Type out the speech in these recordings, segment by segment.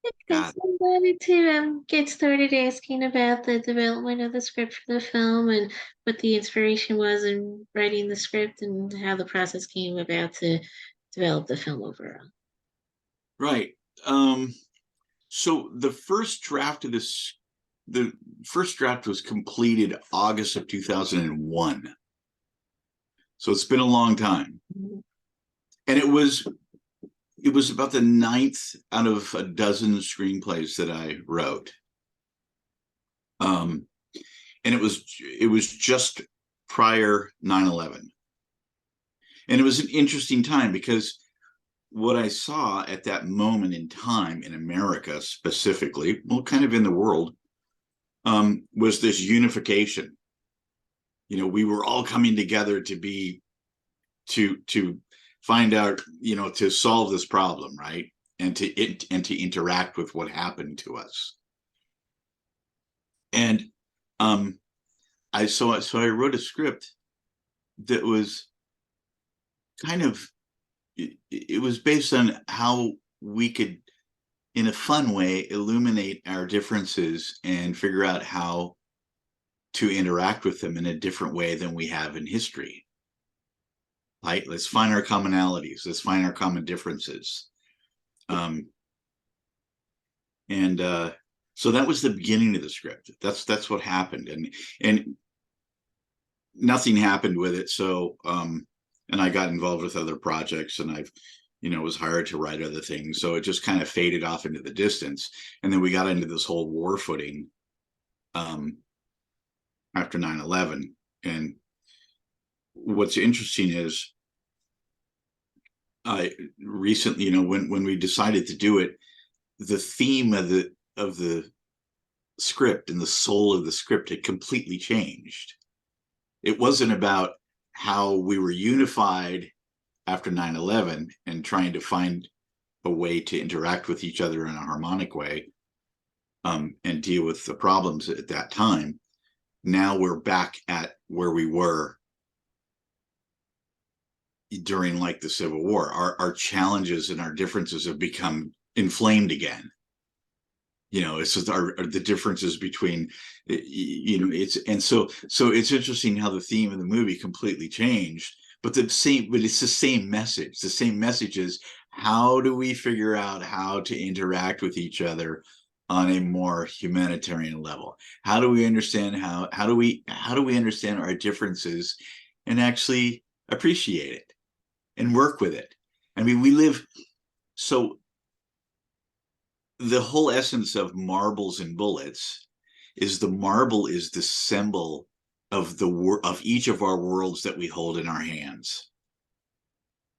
Yes, God, I wanted to get started asking about the development of the script for the film and what the inspiration was in writing the script and how the process came about to develop the film overall. right. So the first draft was completed August of 2001. So it's been a long time. Mhm. And it was about the ninth out of a dozen screenplays that I wrote. Um, and it was just prior 9/11. And it was an interesting time because what I saw at that moment in time in America specifically, well, kind of in the world, was this unification. We were all coming together to find out, to solve this problem, right? And to interact with what happened to us. And um, I wrote a script that was kind of it was based on how we could, in a fun way, illuminate our differences and figure out how to interact with them in a different way than we have in history. Right? Let's find our commonalities. Let's find our common differences. Um, and So that was the beginning of the script. That's what happened, and nothing happened with it. And I got involved with other projects, and I've was hired to write other things. So it just kind of faded off into the distance. And then we got into this whole war footing um, after 9/11. And what's interesting is I recently, when we decided to do it, the theme of the script and the soul of the script had completely changed. It wasn't about how we were unified after 9/11 and trying to find a way to interact with each other in a harmonic way, and deal with the problems at that time. Now we're back at where we were during, like, the Civil War. Our challenges and our differences have become inflamed again. It's just the differences between, so it's interesting how the theme of the movie completely changed, but it's the same message. The same message is, how do we figure out how to interact with each other on a more humanitarian level? How do we understand how do we understand our differences and actually appreciate it and work with it? I mean, we live so the whole essence of marbles and bullets is the marble is the symbol of each of our worlds that we hold in our hands.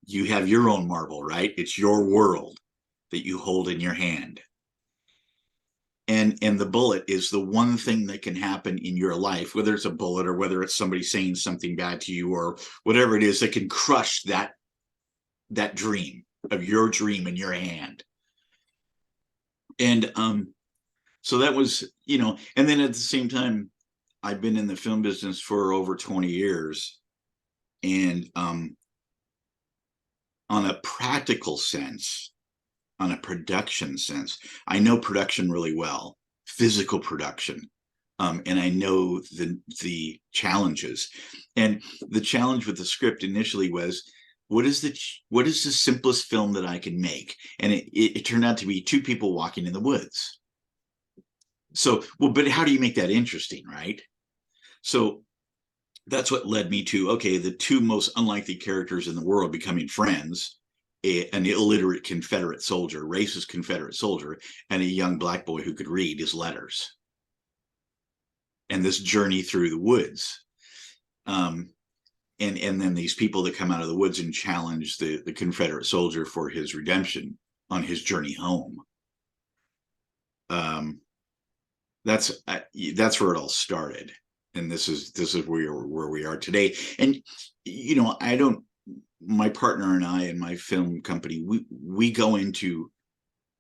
You have your own marble, right? It's your world that you hold in your hand. And the bullet is the one thing that can happen in your life, whether it's a bullet or whether it's somebody saying something bad to you or whatever it is, that can crush that dream of your dream in your hand. And so that was, and then at the same time, I've been in the film business for over 20 years. And on a practical sense, on a production sense, I know production really well, physical production. And I know the challenges. And the challenge with the script initially was, what is the simplest film that I can make? And it turned out to be two people walking in the woods. So, well, but how do you make that interesting, right? So that's what led me to, okay, the two most unlikely characters in the world becoming friends, an illiterate Confederate soldier, racist Confederate soldier, and a young black boy who could read his letters. And this journey through the woods. Um, and then these people that come out of the woods and challenge the Confederate soldier for his redemption on his journey home. Um, that's where it all started, and this is where we are today. And I don't my partner and I and my film company, we go into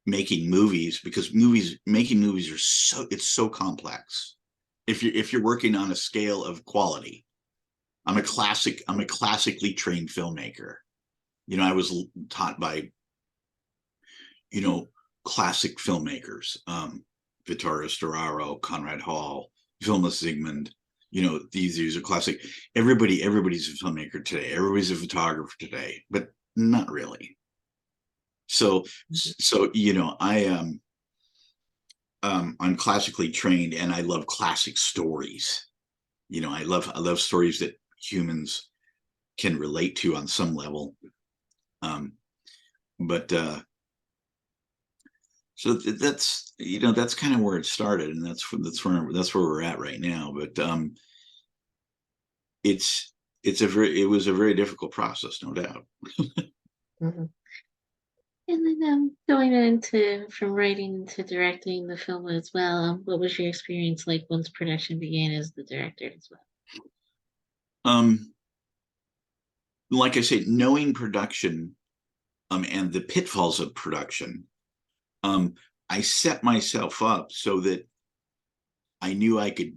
making movies because making movies it's so complex. If you're working on a scale of quality, I'm a classically trained filmmaker. I was taught by you know classic filmmakers, Vittorio Storaro, Conrad Hall, Vilma Zsigmond. These are classic. Everybody's a filmmaker today. Everybody's a photographer today, but not really. So I am I'm classically trained, and I love classic stories. I love stories that humans can relate to on some level. But so that's kind of where it started, and that's where we're at right now. But it's it was a very difficult process, no doubt. Mhm. And then going into from writing to directing the film as well, what was your experience like once production began as the director as well? Um, like I say, knowing production, and the pitfalls of production, um, I set myself up so that I knew I could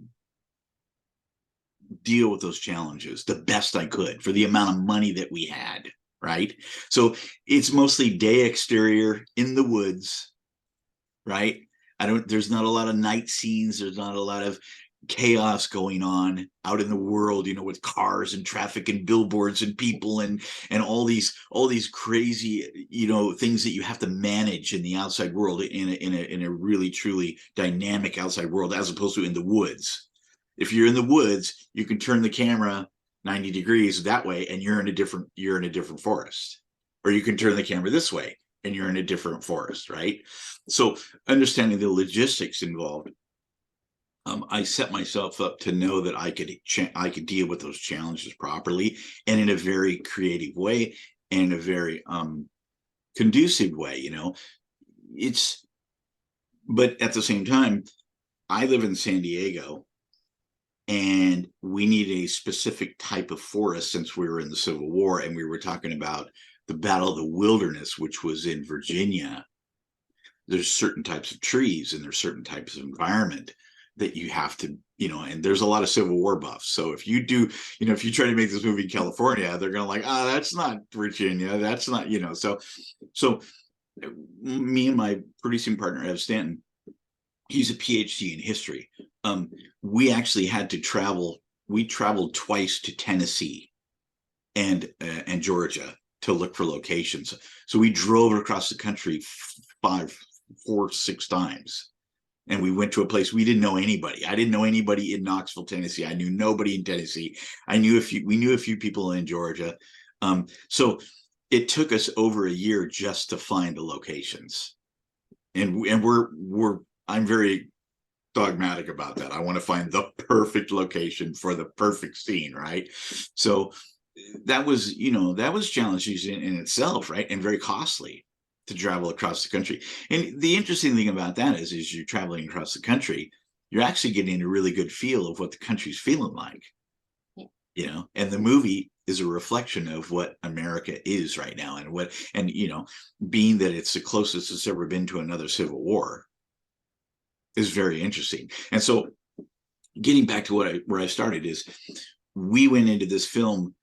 deal with those challenges the best I could for the amount of money that we had. Right. So it's mostly day exterior in the woods. Right. There's not a lot of night scenes. There's not a lot of chaos going on out in the world, with cars and traffic and billboards and people and all these crazy, things that you have to manage in the outside world, in a really truly dynamic outside world, as opposed to in the woods. If you're in the woods, you can turn the camera 90 degrees that way, and you're in a different forest. Or you can turn the camera this way, and you're in a different forest, right? So understanding the logistics involved, I set myself up to know that I could deal with those challenges properly, and in a very creative way, and in a very conducive way. It's But at the same time, I live in San Diego, and we need a specific type of forest, since we were in the Civil War, and we were talking about the Battle of the Wilderness, which was in Virginia. There's certain types of trees, and there's certain types of environment that you have to, and there's a lot of Civil War buffs. So if you do, if you try to make this movie in California, they're going to like, that's not Virginia. That's not, so me and my producing partner, Ev Stanton, he's a PhD in history. We actually had to travel. We traveled twice to Tennessee and Georgia to look for locations. So we drove across the country 6 times, and we went to a place we didn't know anybody. I didn't know anybody in Knoxville, Tennessee. I knew nobody in Tennessee. We knew a few people in Georgia. So it took us over a year just to find the locations, and I'm very dogmatic about that. I want to find the perfect location for the perfect scene, right? So that was challenges in itself, right? And very costly to travel across the country. And the interesting thing about that is you're traveling across the country, you're actually getting a really good feel of what the country's feeling like. And the movie is a reflection of what America is right now, and being that it's the closest it's ever been to another civil war, is very interesting. And so getting back to where I started is, we went into this film.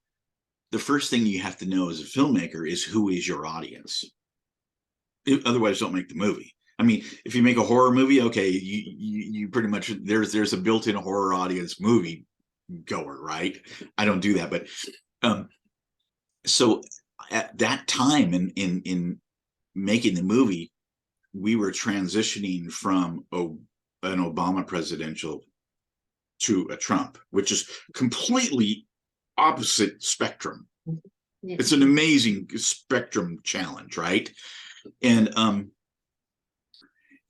The first thing you have to know as a filmmaker is, who is your audience? Otherwise, don't make the movie. I mean, if you make a horror movie, okay, you pretty much, there's a built-in horror audience movie goer, right? I don't do that, but so at that time in making the movie, we were transitioning from an Obama presidential to a Trump, which is completely opposite spectrum. Yeah. It's an amazing spectrum challenge, right? And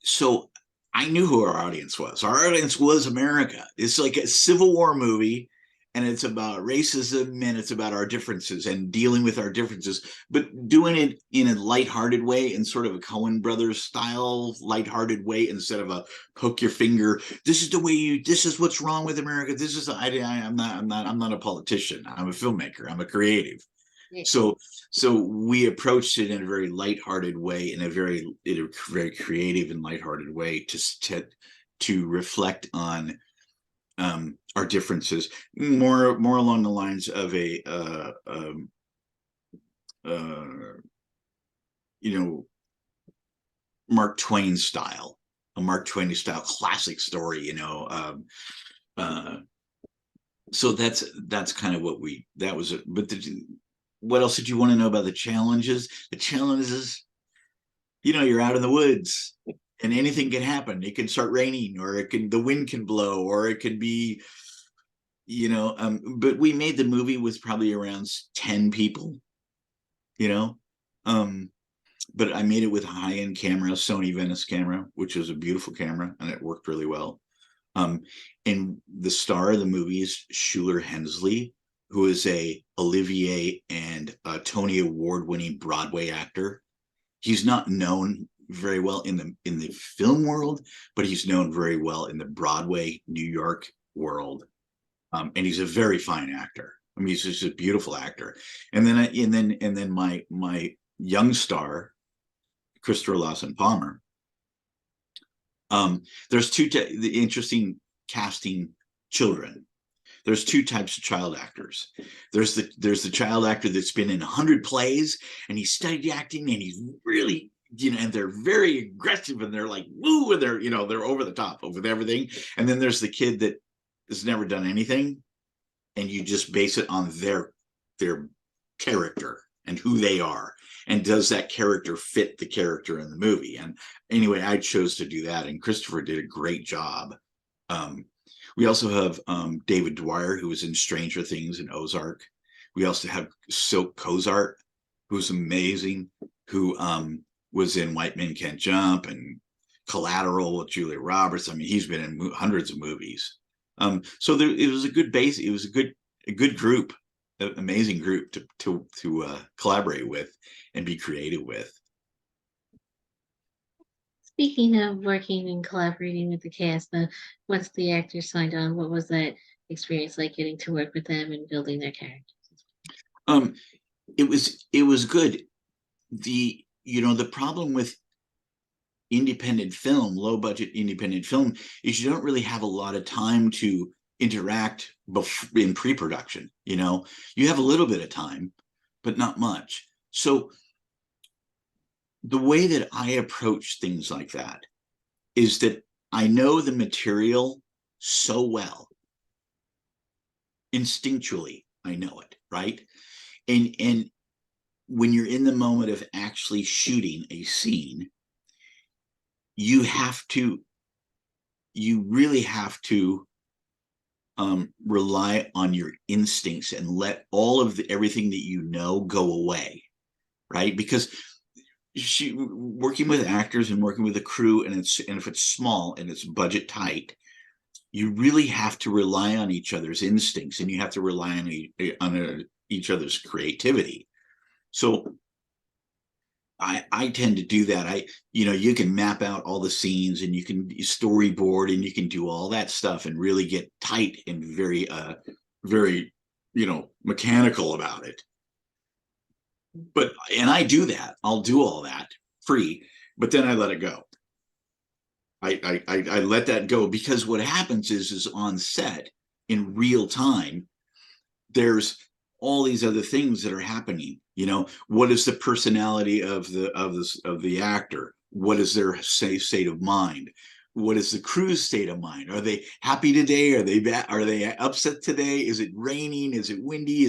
so I knew who our audience was. Our audience was America. It's like a Civil War movie, and it's about racism, and it's about our differences and dealing with our differences, but doing it in a lighthearted way, in sort of a Coen Brothers style lighthearted way, instead of a poke your finger. This is the way this is what's wrong with America. I'm not a politician. I'm a filmmaker. I'm a creative. Yeah. So we approached it in a very lighthearted way, in a very creative and lighthearted way, to reflect on our differences, more along the lines of a uh, you know Mark Twain style, a Mark Twain style classic story, you know. So that's kind of what that was it. But what else did you want to know about the challenges? The challenges, you know, you're out in the woods and anything can happen. It can start raining, or the wind can blow, or it can be, you know. But we made the movie with probably around 10 people, you know. But I made it with a high-end camera, Sony Venice camera, which is a beautiful camera, and it worked really well. Um, and the star of the movie is Shuler Hensley, who is a Olivier and Tony Award-winning Broadway actor. He's not known very well in the film world, but he's known very well in the Broadway New York world. And he's a very fine actor. I mean, he's just a beautiful actor. And then my young star, Christopher Lawson Palmer. There's the interesting casting children. There's two types of child actors. There's the child actor that's been in 100 plays and he studied acting and he's really, you know, and they're very aggressive and they're like woo, and they're, you know, they're over the top with everything. And then there's the kid that has never done anything, and you just base it on their character and who they are, and does that character fit the character in the movie. And anyway, I chose to do that, and Christopher did a great job. We also have David Dwyer, who was in Stranger Things and Ozark. We also have Silk Cozart, who's amazing, who was in White Men Can't Jump and Collateral with Julia Roberts. I mean, he's been in hundreds of movies. So it was a good base. It was a good group, an amazing group to collaborate with and be creative with. Speaking of working and collaborating with the cast, once the actors signed on, what was that experience like getting to work with them and building their characters? Um, it was good. The problem with independent film, low budget independent film, is you don't really have a lot of time to interact in pre-production. You know, you have a little bit of time, but not much. So the way that I approach things like that is that I know the material so well, instinctually I know it, right? And when you're in the moment of actually shooting a scene, you really have to rely on your instincts and let all of everything that you know go away, right? Because working with actors and working with a crew, and if it's small and it's budget tight, you really have to rely on each other's instincts, and you have to rely on each other's creativity. So I tend to do that. You can map out all the scenes and you can storyboard and you can do all that stuff and really get tight and very, very, mechanical about it. And I do that. I'll do all that free, but then I let it go. I let that go, because what happens is on set in real time, there's all these other things that are happening. What is the personality of the actor? What is their state of mind? What is the crew's state of mind? Are they happy today? Are they bad? Are they upset today? Is it raining? Is it windy?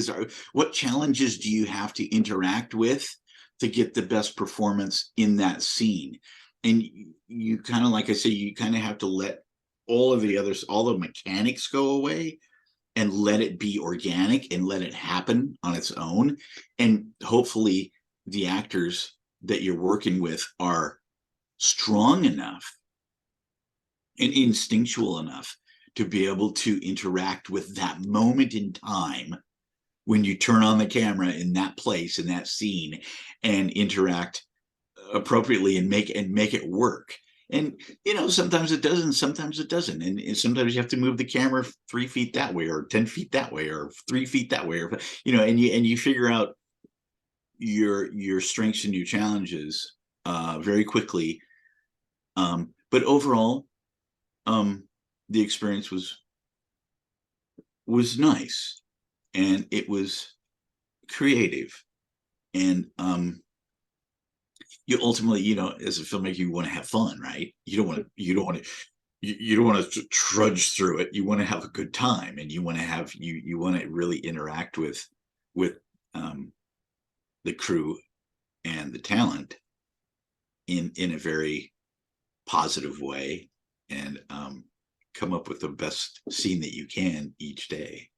What challenges do you have to interact with to get the best performance in that scene? And you kind of, like I say, you kind of have to let all the mechanics go away and let it be organic and let it happen on its own. And hopefully the actors that you're working with are strong enough and instinctual enough to be able to interact with that moment in time when you turn on the camera in that place, in that scene, and interact appropriately and make it work. And sometimes it doesn't, sometimes it doesn't, and sometimes you have to move the camera 3 feet that way, or 10 feet that way, or 3 feet that way, or and you figure out your strengths and your challenges very quickly. But overall, the experience was nice, and it was creative, and you ultimately, as a filmmaker, you want to have fun, right? You don't want to trudge through it. You want to have a good time, and you want to really interact with um, the crew and the talent in a very positive way, and come up with the best scene that you can each day.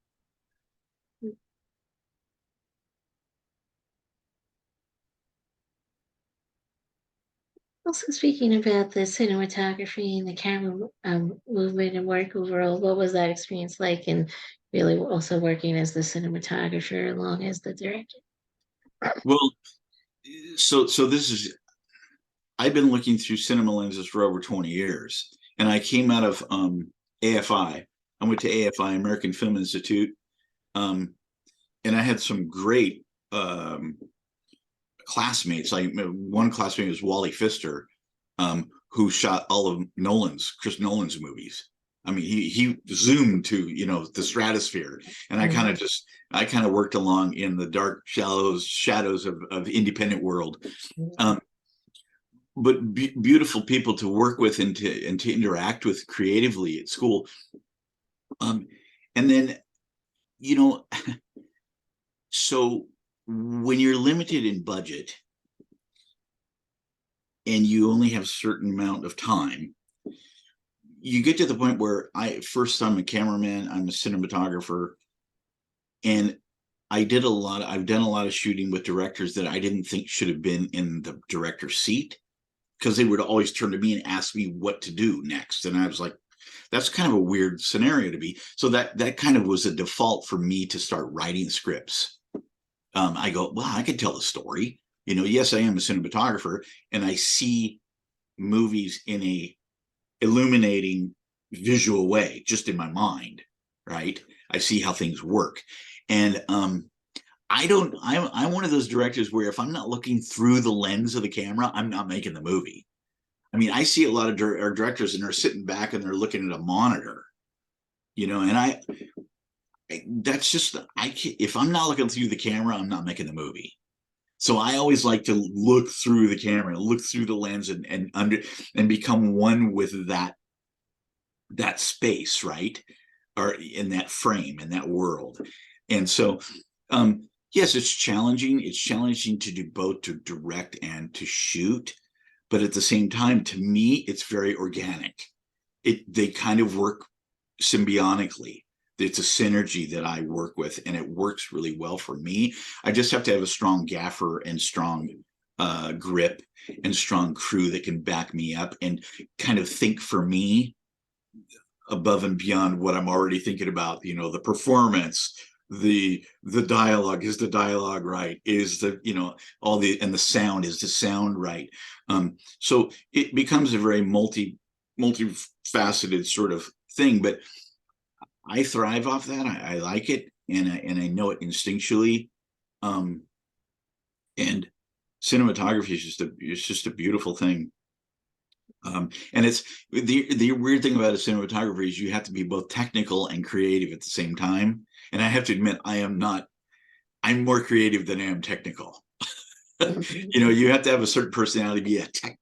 Also, speaking about the cinematography and the camera movement and work overall, what was that experience like? And really also working as the cinematographer along as the director. Well, so this is I've been looking through cinema lenses for over 20 years, and I came out of AFI. I went to AFI, American Film Institute, um, and I had some great classmates. One classmate was Wally Pfister, who shot all of Chris Nolan's movies. I mean, he zoomed to the stratosphere, and I kind of worked along in the dark shadows of independent world. Um, but beautiful people to work with and to interact with creatively at school. Um, and then you know, so when you're limited in budget and you only have a certain amount of time, you get to the point where I'm a cameraman, I'm a cinematographer, and I've done a lot of shooting with directors that I didn't think should have been in the director's seat, because they would always turn to me and ask me what to do next. And I was like, that's kind of a weird scenario to be. So that kind of was a default for me to start writing scripts. I go, well, I could tell the story. Yes, I am a cinematographer, and I see movies in a illuminating visual way, just in my mind, right? I see how things work. And I'm one of those directors where if I'm not looking through the lens of the camera, I'm not making the movie. I mean, I see a lot of directors and they're sitting back and they're looking at a monitor, and that's just, if I'm not looking through the camera, I'm not making the movie. So I always like to look through the camera, look through the lens, and become one with that space, right? Or in that frame, in that world. And so, yes, it's challenging. It's challenging to do both, to direct and to shoot. But at the same time, to me, it's very organic. They kind of work symbiotically. It's a synergy that I work with, and it works really well for me. I just have to have a strong gaffer and strong grip and strong crew that can back me up and kind of think for me above and beyond what I'm already thinking about. The performance, the dialogue, is the dialogue right? Is and the sound, is the sound right? So it becomes a very multifaceted sort of thing, but I thrive off that. I like it, and I know it instinctually. Um, and cinematography is just a beautiful thing. And it's the weird thing about a cinematographer is you have to be both technical and creative at the same time. And I have to admit, I'm more creative than I am technical. You have to have a certain personality to be a tech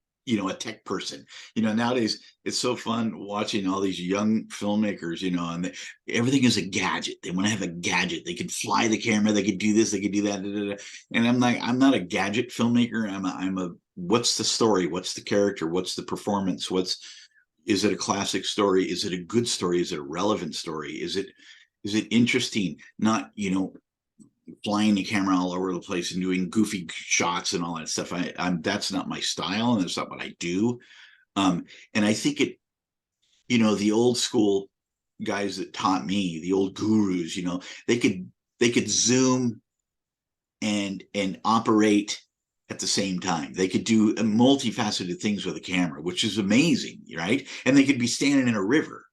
person. Nowadays it's so fun watching all these young filmmakers, and everything is a gadget. They want to have a gadget. They could fly the camera, they could do this, they could do that. Da, da, da. And I'm like, I'm not a gadget filmmaker. I'm a what's the story? What's the character? What's the performance? Is it a classic story? Is it a good story? Is it a relevant story? Is it interesting? Not, flying the camera all over the place and doing goofy shots and all that stuff. That's not my style, and that's not what I do. And I think the old school guys that taught me, the old gurus, they could zoom and operate at the same time. They could do multifaceted things with a camera, which is amazing, right? And they could be standing in a river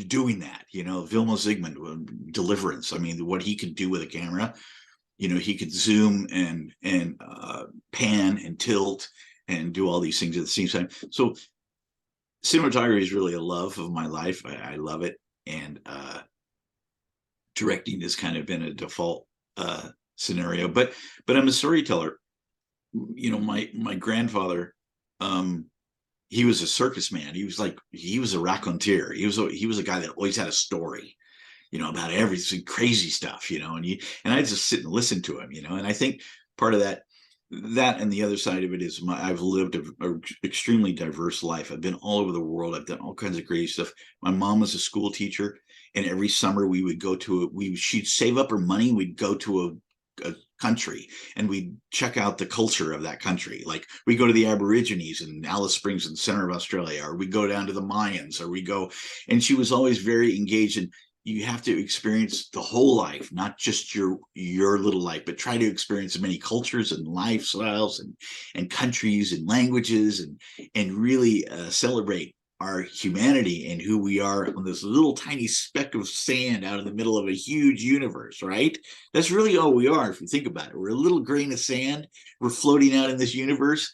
doing that. Vilma Zsigmond, Deliverance. I mean, what he could do with a camera. He could zoom and pan and tilt and do all these things at the same time. So cinematography is really a love of my life. I love it, and directing has kind of been a default scenario. But I'm a storyteller, my grandfather, um, he was a circus man. He was a raconteur. He was a guy that always had a story, about everything, crazy stuff, and I just sit and listen to him, and I think part of that and the other side of it is I've lived a extremely diverse life. I've been all over the world. I've done all kinds of crazy stuff. My mom was a school teacher, and every summer we would go to she'd save up her money. We'd go to a country and we check out the culture of that country. Like we go to the Aborigines in Alice Springs in the center of Australia, or we go down to the Mayans, or we go. And she was always very engaged in, you have to experience the whole life, not just your little life, but try to experience as many cultures and lifestyles and countries and languages, and really celebrate our humanity and who we are on this little tiny speck of sand out in the middle of a huge universe, right? That's really all we are if you think about it. We're a little grain of sand. We're floating out in this universe,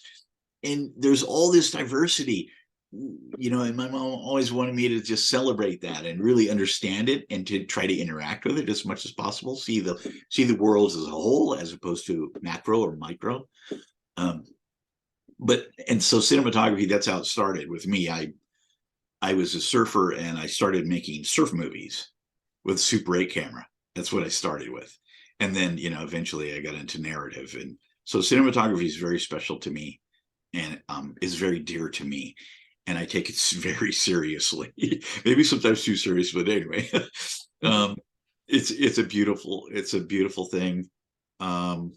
and there's all this diversity, and my mom always wanted me to just celebrate that and really understand it and to try to interact with it as much as possible, see the world as a whole as opposed to macro or micro. And so cinematography, that's how it started with me. I was a surfer and I started making surf movies with Super 8 camera. That's what I started with. And then, eventually I got into narrative. And so cinematography is very special to me, and is very dear to me. And I take it very seriously, maybe sometimes too serious, but anyway, it's a beautiful thing. And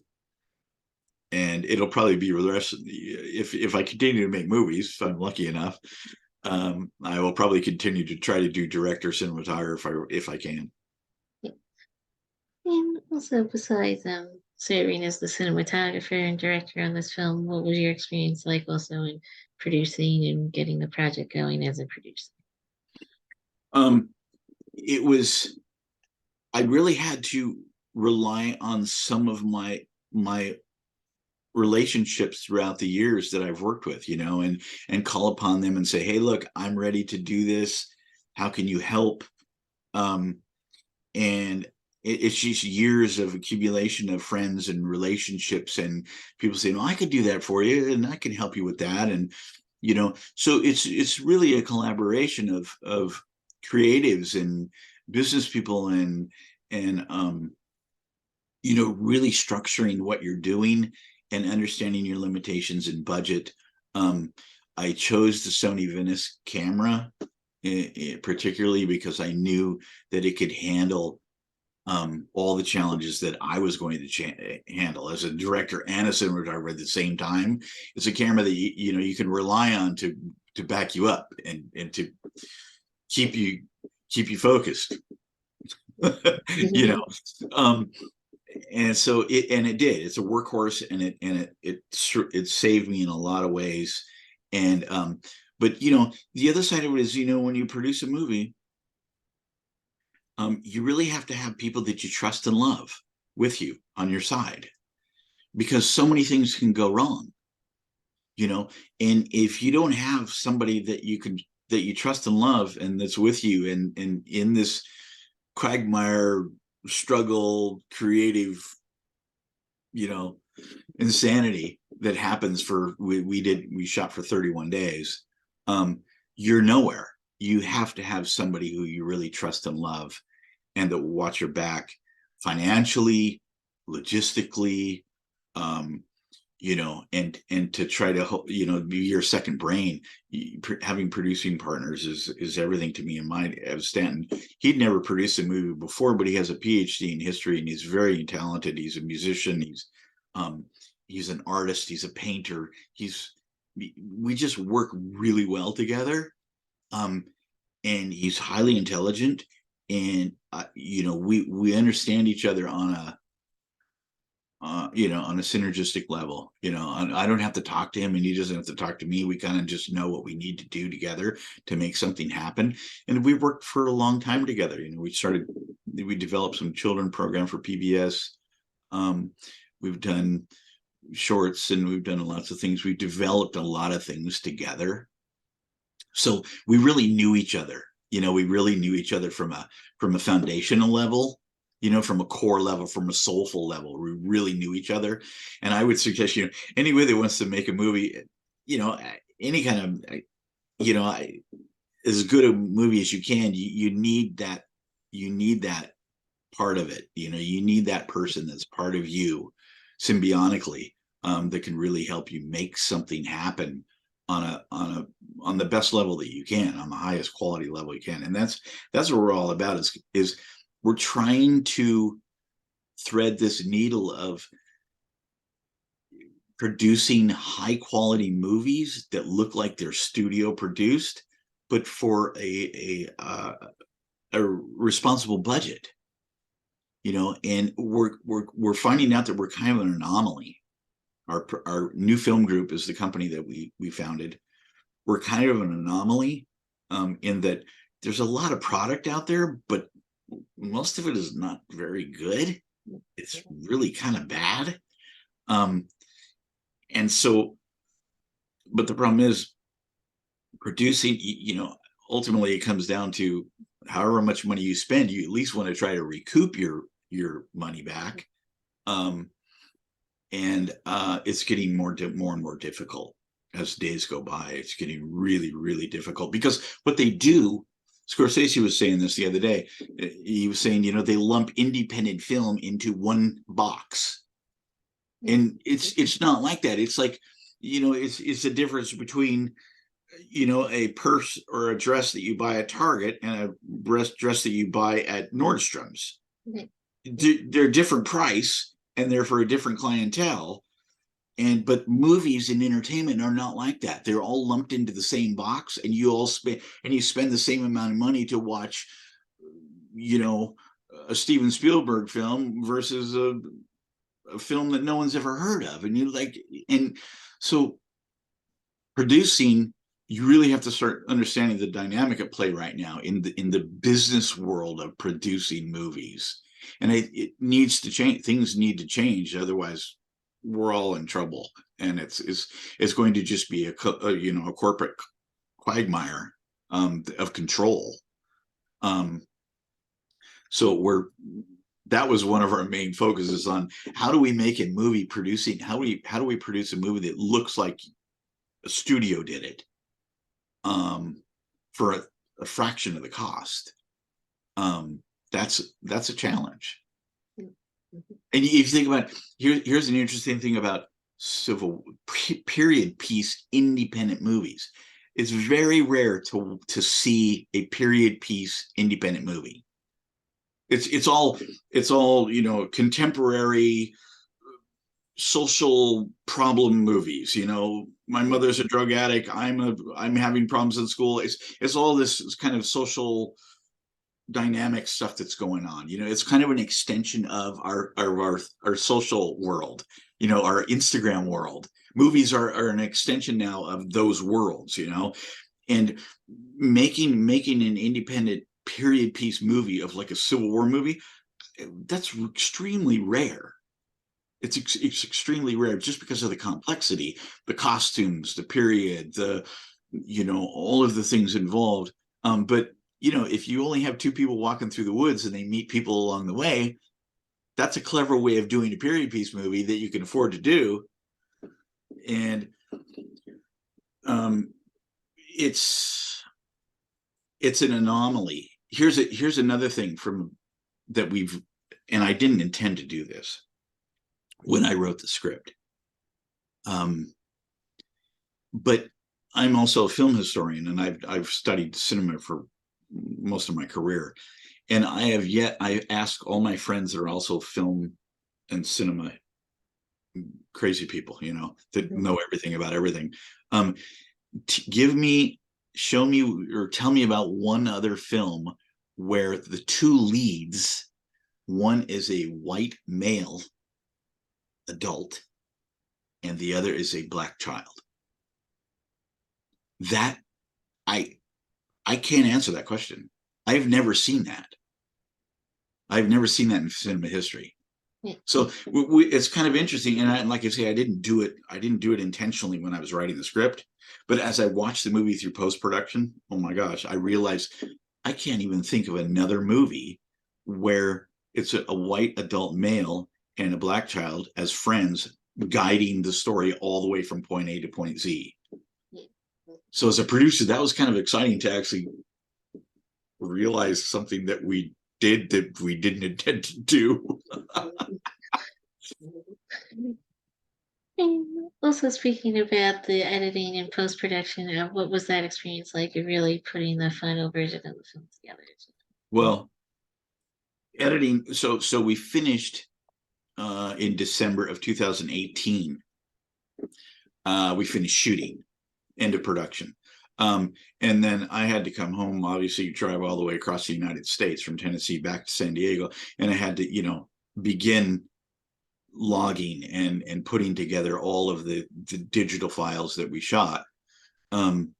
it'll probably be for the rest of if I continue to make movies, if I'm lucky enough, I will probably continue to try to do director cinematographer if I can. And also, besides serving as the cinematographer and director on this film, what was your experience like also in producing and getting the project going as a producer? Um, it was I really had to rely on some of my relationships throughout the years that I've worked with, and call upon them and say, hey, look, I'm ready to do this. How can you help? And it's just years of accumulation of friends and relationships and people saying, well, I could do that for you and I can help you with that. And, so it's really a collaboration of creatives and business people and really structuring what you're doing and understanding your limitations and budget. I chose the Sony Venice camera, particularly because I knew that it could handle all the challenges that I was going to handle as a director and a cinematographer at the same time. It's a camera that you can rely on to back you up and to keep you focused. you know um and so it did. It's a workhorse, and it saved me in a lot of ways. And but the other side of it is, when you produce a movie, you really have to have people that you trust and love with you on your side, because so many things can go wrong. And if you don't have somebody that you trust and love and that's with you and in this quagmire struggle, creative, insanity that happens we shot for 31 days. You're nowhere. You have to have somebody who you really trust and love and that will watch your back financially, logistically, and to try to, be your second brain. Having producing partners is everything to me. And mine, as Stanton, he'd never produced a movie before, but he has a PhD in history and he's very talented. He's a musician. He's an artist. He's a painter. We just work really well together. And he's highly intelligent, and we understand each other on a synergistic level. I don't have to talk to him and he doesn't have to talk to me. We kind of just know what we need to do together to make something happen. And we worked for a long time together. We developed some children program for PBS. We've done shorts and we've done lots of things. We've developed a lot of things together. So we really knew each other. We really knew each other from a foundational level. from a core level, from a soulful level. We really knew each other. And I would suggest, anybody that wants to make a movie, any kind of, as good a movie as you can, you need that part of it. You need that person that's part of you symbiotically, that can really help you make something happen on the best level that you can, on the highest quality level you can. And that's what we're all about, is we're trying to thread this needle of producing high quality movies that look like they're studio produced, but for a responsible budget. And we're finding out that we're kind of an anomaly. Our new film group is the company that we founded. We're kind of an anomaly, in that there's a lot of product out there, but most of it is not very good. It's really kind of bad. And so, but the problem is producing, ultimately it comes down to however much money you spend, you at least want to try to recoup your money back. And it's getting more and more difficult as days go by. It's getting really, really difficult, because what they do, Scorsese was saying this the other day. He was saying, they lump independent film into one box, and it's not like that. It's like, it's the difference between, a purse or a dress that you buy at Target and a dress that you buy at Nordstrom's. They're different price, and they're for a different clientele. But movies and entertainment are not like that. They're all lumped into the same box, and you spend the same amount of money to watch, a Steven Spielberg film versus a film that no one's ever heard of. And so producing, you really have to start understanding the dynamic at play right now in the business world of producing movies. And it needs to change. Things need to change. Otherwise, we're all in trouble. And it's going to just be a corporate quagmire, of control. So that was one of our main focuses on how do we make a movie producing, how do we produce a movie that looks like a studio did it, for a fraction of the cost. That's a challenge. And if you think about here's an interesting thing about period piece independent movies. It's very rare to see a period piece independent movie. It's all contemporary social problem movies. My mother's a drug addict. I'm having problems in school. It's all this kind of social dynamic stuff that's going on. It's kind of an extension of our social world, our Instagram world. Movies are an extension now of those worlds, and making an independent period piece movie of like a Civil War movie, that's extremely rare. It's extremely rare, just because of the complexity, the costumes, the period, all of the things involved. But if you only have two people walking through the woods and they meet people along the way, that's a clever way of doing a period piece movie that you can afford to do. And it's an anomaly. Here's another thing and I didn't intend to do this when I wrote the script. But I'm also a film historian, and I've studied cinema for most of my career. And I ask all my friends that are also film and cinema crazy people, that know everything about everything. Show me or tell me about one other film where the two leads, one is a white male adult and the other is a black child. That I can't answer that question. I've never seen that. I've never seen that in cinema history. Yeah. So it's kind of interesting. And like I say, I didn't do it intentionally when I was writing the script. But as I watched the movie through post-production, oh my gosh, I realized I can't even think of another movie where It's a white adult male and a black child as friends guiding the story all the way from point A to point Z. So as a producer, that was kind of exciting to actually realize something that we did that we didn't intend to do. And also speaking about the editing and post production, what was that experience like? Of really putting the final version of the film together. Well, editing. So we finished in December of 2018. We finished shooting, end of production. And then I had to come home, obviously drive all the way across the United States from Tennessee back to San Diego. And I had to, begin logging and putting together all of the digital files that we shot. And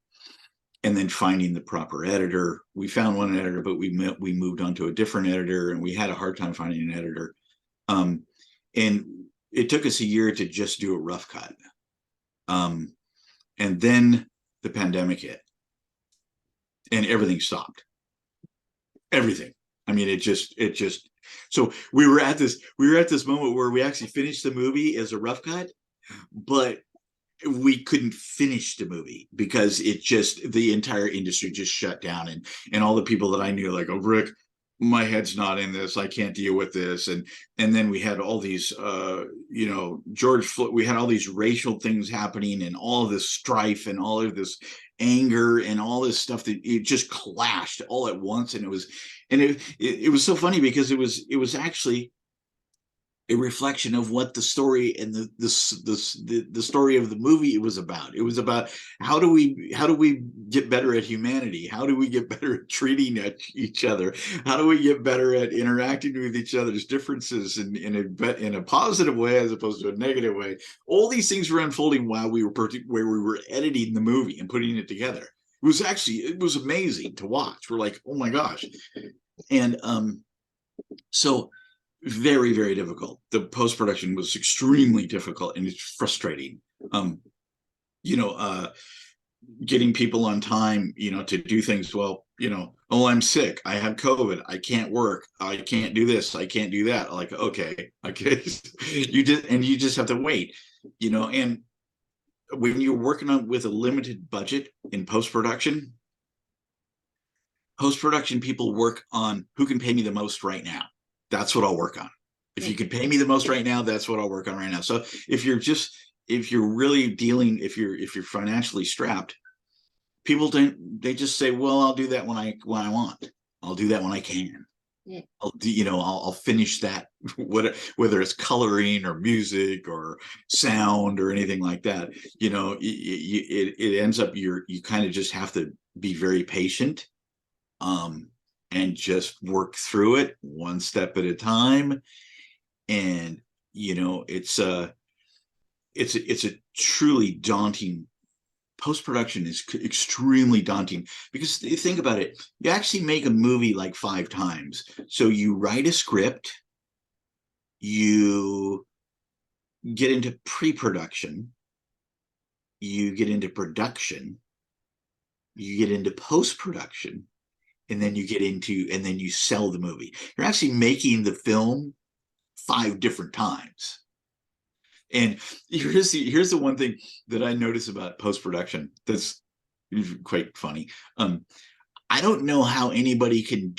then finding the proper editor. We found one editor, but we moved on to a different editor, and we had a hard time finding an editor. And it took us a year to just do a rough cut. And then the pandemic hit, and everything stopped. Everything. I mean, it just. So we were at this moment where we actually finished the movie as a rough cut, but we couldn't finish the movie because the entire industry just shut down, and all the people that I knew, like, oh, Rick, my head's not in this, I can't deal with this. And then we had all these George Floyd, we had all these racial things happening, and all of this strife and all of this anger and all this stuff that it just clashed all at once. And it was so funny because it was actually a reflection of what the story and the story of the movie was about. It was about how do we get better at humanity? How do we get better at treating each other? How do we get better at interacting with each other's differences in a positive way as opposed to a negative way? All these things were unfolding while we were editing the movie and putting it together. It was amazing to watch. We're like, oh my gosh. And so very, very difficult. The post-production was extremely difficult, and it's frustrating. Getting people on time, to do things. Well, oh, I'm sick, I have COVID, I can't work, I can't do this, I can't do that. Like, okay. you just have to wait, and when you're working with a limited budget in post-production people work on who can pay me the most right now. That's what I'll work on. If you could pay me the most right now, that's what I'll work on right now. So if you're financially strapped, people they just say, well, I'll do that when I want. I'll do that when I can. Yeah. I'll finish that, whether it's coloring or music or sound or anything like that. It ends up you kind of just have to be very patient. And just work through it one step at a time. And it's a truly daunting. Post-production is extremely daunting because think about it, you actually make a movie like 5 times. So you write a script, you get into pre-production, you get into production, you get into post-production, and then you sell the movie. You're actually making the film 5 different times. And here's the one thing that I notice about post-production that's quite funny. I don't know how anybody can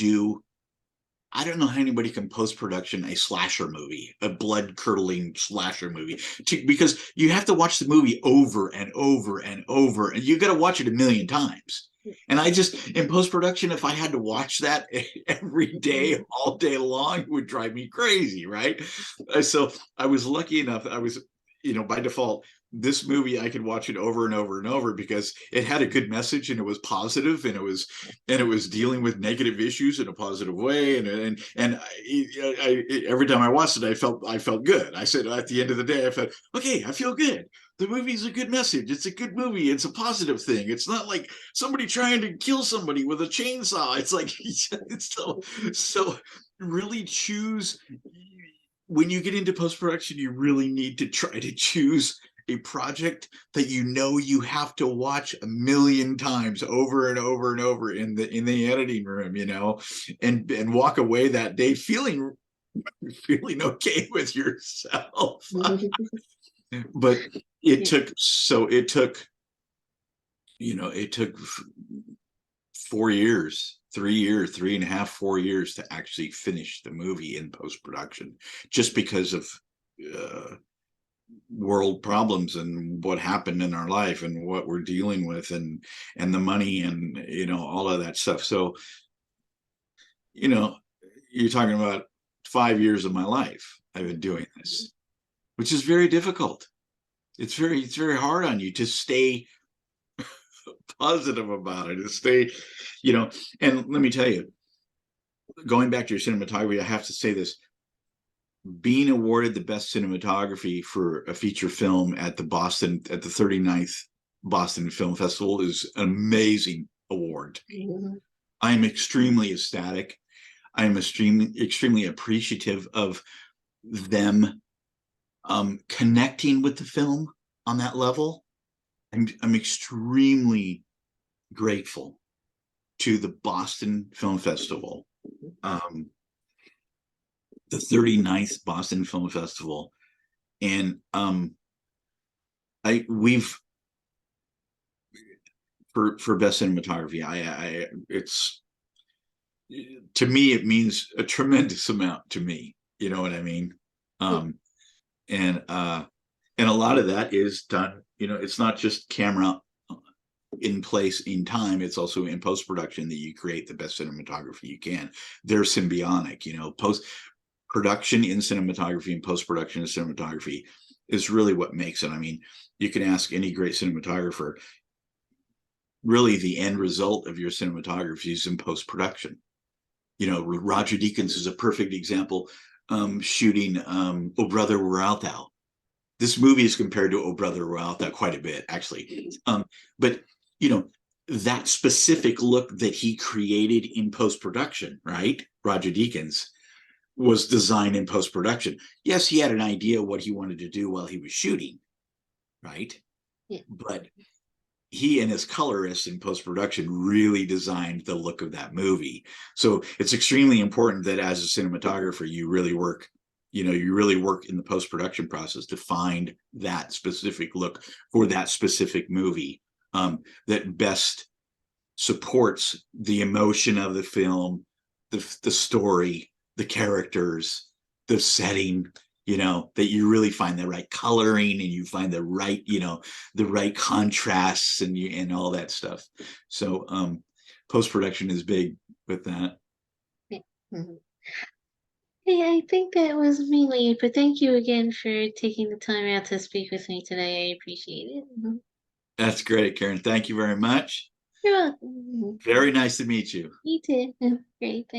post-production a slasher movie, a blood-curdling slasher movie, because you have to watch the movie over and over and over, and you got to watch it a million times. And in post-production, if I had to watch that every day, all day long, it would drive me crazy, right? So I was lucky enough, by default, this movie, I could watch it over and over and over because it had a good message, and it was positive, and it was dealing with negative issues in a positive way. And every time I watched it, I felt good. I said, at the end of the day, I felt, okay, I feel good. The movie's a good message. It's a good movie. It's a positive thing. It's not like somebody trying to kill somebody with a chainsaw. It's like, it's so really choose. When you get into post-production, you really need to try to choose a project that you have to watch a million times over and over and over in the editing room, and walk away that day feeling feeling okay with yourself. But it Yeah. took, it took 4 years, 3 years, 3.5, 4 years to actually finish the movie in post-production, just because of uh, world problems and what happened in our life and what we're dealing with, and the money, and all of that stuff. So you know you're talking about 5 years of my life I've been doing this, which is very difficult. It's very hard on you to stay positive about it, to stay, you know and let me tell you, going back to your cinematography, I have to say this: being awarded the best cinematography for a feature film at the 39th Boston Film Festival is an amazing award. I am extremely ecstatic. I am extremely appreciative of them connecting with the film on that level. I'm extremely grateful to the Boston Film Festival, the 39th Boston Film Festival, and we've for best cinematography. It's, to me, it means a tremendous amount to me. You know what I mean? Um, and a lot of that is done. It's not just camera in place in time, it's also in post-production that you create the best cinematography you can. They're symbiotic. Post production in cinematography and post-production in cinematography is really what makes it. I mean, you can ask any great cinematographer, really the end result of your cinematography is in post-production. Roger Deakins is a perfect example, shooting Oh Brother Where Art Thou. This movie is compared to Oh Brother Where Art Thou quite a bit, actually. But that specific look that he created in post-production, right? Roger Deakins was designed in post-production. Yes, he had an idea what he wanted to do while he was shooting, right? Yeah. But he and his colorist in post-production really designed the look of that movie. So it's extremely important that as a cinematographer, you really work in the post-production process to find that specific look for that specific movie, that best supports the emotion of the film, the story, the characters, the setting, that you really find the right coloring, and you find the right contrasts, and all that stuff. So post-production is big with that. Yeah. Mhm. Hey, I think that was mainly it, but thank you again for taking the time out to speak with me today. I appreciate it. That's great, Karen. Thank you very much. You're welcome. Very nice to meet you. You too. Great. Thanks.